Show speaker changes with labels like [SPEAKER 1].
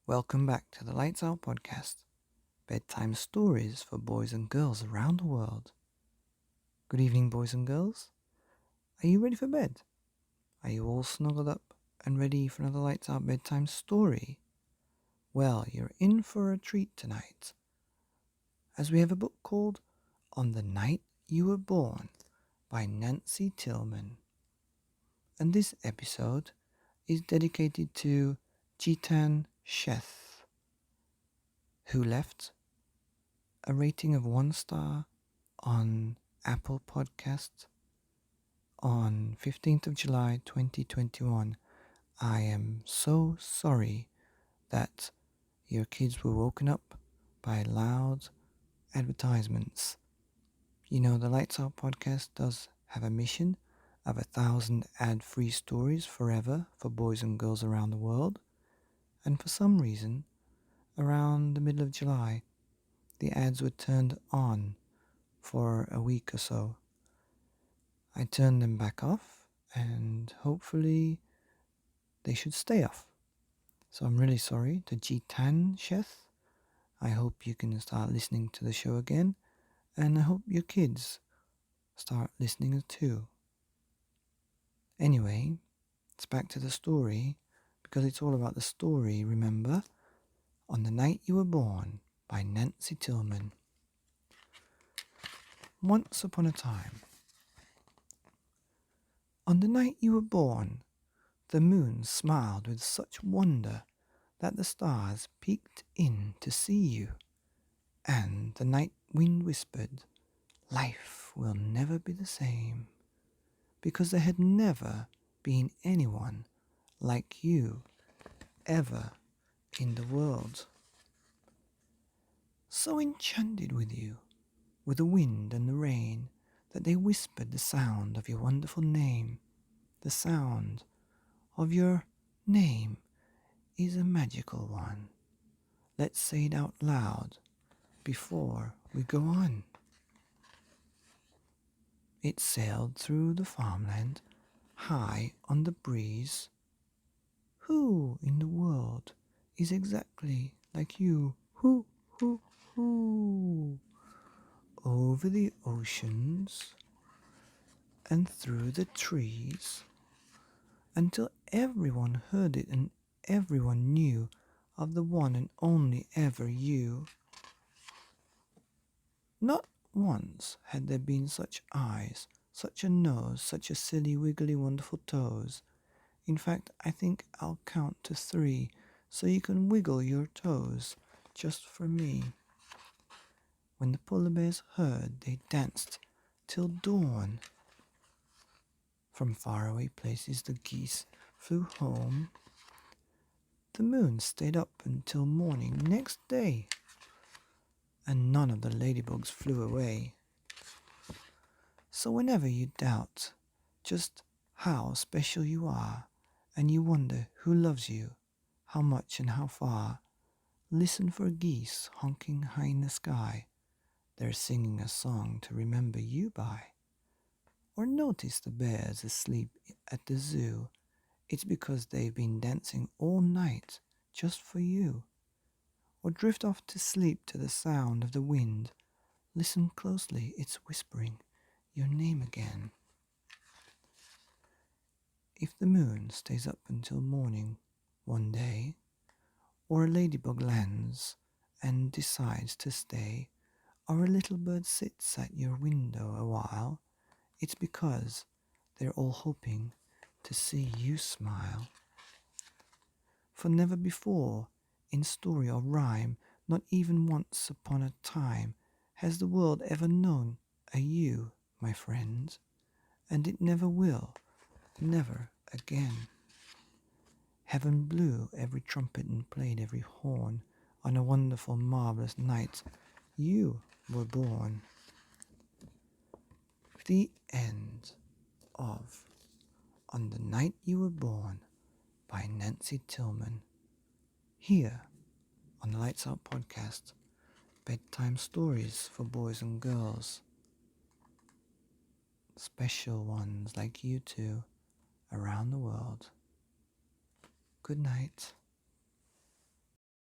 [SPEAKER 1] Welcome back to the Lights Out podcast, bedtime stories for boys and girls around the world. Good evening, boys and girls. Are you ready for bed? Are you all snuggled up and ready for another Lights Out bedtime story? Well, you're in for a treat tonight, as we have a book called On the Night You Were Born by Nancy Tillman. And this episode is dedicated to Jitan Sheth, who left a rating of 1 star on Apple Podcasts on 15th of July 2021. I am so sorry that your kids were woken up by loud advertisements. You know, the Lights Out podcast does have a mission of 1,000 ad-free stories forever for boys and girls around the world. And for some reason, around the middle of July, the ads were turned on for a week or so. I turned them back off, and hopefully they should stay off. So I'm really sorry to Jitan Sheth. I hope you can start listening to the show again, and I hope your kids start listening too. Anyway, it's back to the story, because it's all about the story, remember? On the Night You Were Born by Nancy Tillman. Once upon a time. On the night you were born, the moon smiled with such wonder that the stars peeked in to see you, and the night wind whispered, "Life will never be the same," because there had never been anyone like you ever in the world. So enchanted with you, with the wind and the rain, that they whispered the sound of your wonderful name. The sound of your name is a magical one. Let's say it out loud before we go on. It sailed through the farmland, high on the breeze. Who in the world is exactly like you? Who, who? Over the oceans and through the trees, until everyone heard it and everyone knew of the one and only ever you. Not once had there been such eyes, such a nose, such a silly, wiggly, wonderful toes. In fact, I think I'll count to 3 so you can wiggle your toes just for me. When the polar bears heard, they danced till dawn. From faraway places the geese flew home. The moon stayed up until morning next day, and none of the ladybugs flew away. So whenever you doubt just how special you are, and you wonder who loves you, how much and how far, listen for geese honking high in the sky. They're singing a song to remember you by. Or notice the bears asleep at the zoo. It's because they've been dancing all night just for you. Or drift off to sleep to the sound of the wind. Listen closely, it's whispering your name again. If the moon stays up until morning one day, or a ladybug lands and decides to stay, or a little bird sits at your window a while, it's because they're all hoping to see you smile. For never before, in story or rhyme, not even once upon a time, has the world ever known a you, my friends, and it never will, never again. Heaven blew every trumpet and played every horn on a wonderful, marvelous night you were born. The end of On the Night You Were Born by Nancy Tillman. Here on the Lights Out podcast, bedtime stories for boys and girls. Special ones like you two around the world. Good night.